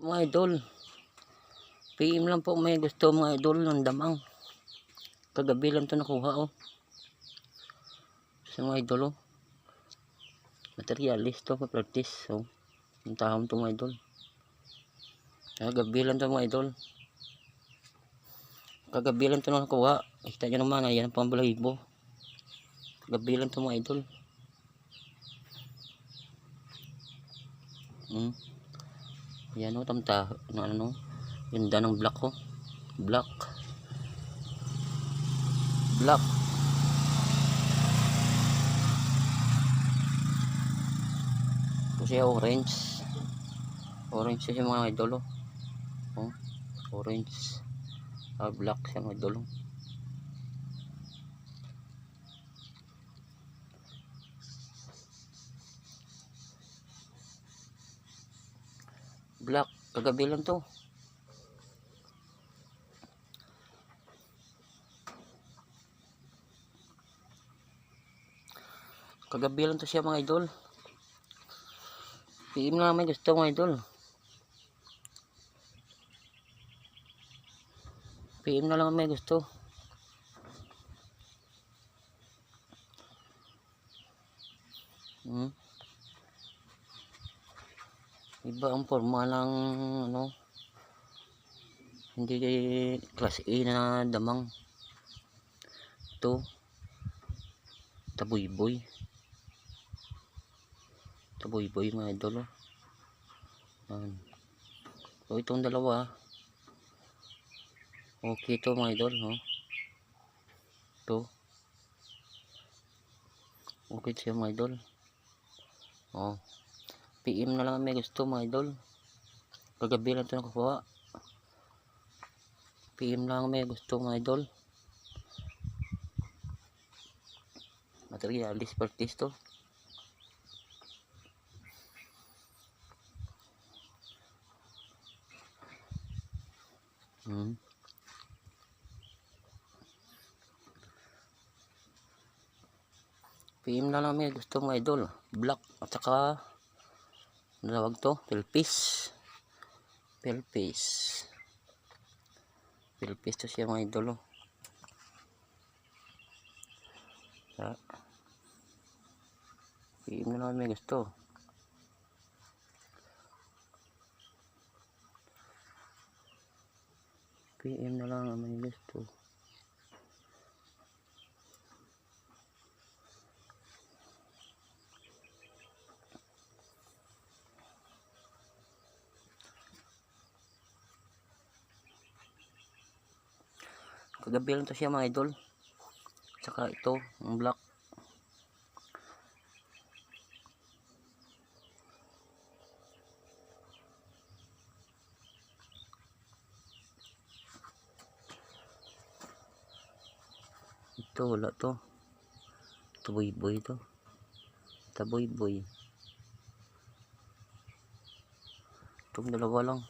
Mga idol, PM lang po may gusto mga idol ng damang. Kagabi lang to nakuha sa mga idol materialis to practice ang tahong to mga idol. Kagabi lang to mga idol. Kagabi lang to nakuha. Kita nyo naman, ayan ang pambalahibo. Kagabi lang to mga idol. Yan tamta ano ganda ng black black kasi orange siya mga idol orange black siya mga idol black. Kagabi lang to. Kagabi lang to siya mga idol. PM na may gusto mga idol. PM na lang may gusto. Iba ang forma ng hindi class A na damang. Ito taboy-boy mga idol itong dalawa okay to mga idol ito okay siya mga idol PM na lang may gusto mga idol. Kagabi lang ito nakakuha. PM lang may gusto mga idol. Materialis practice to. PM na lang may gusto mga idol. Black at saka nalawag to pelpis to siya mga idol PM na lang may gusto. PM na lang may gusto. Kagabi lang to siya mga idol. Tsaka ito ang black. Ito wala to. Taboy-boy to. Taboy-boy. Itong dalawa lang.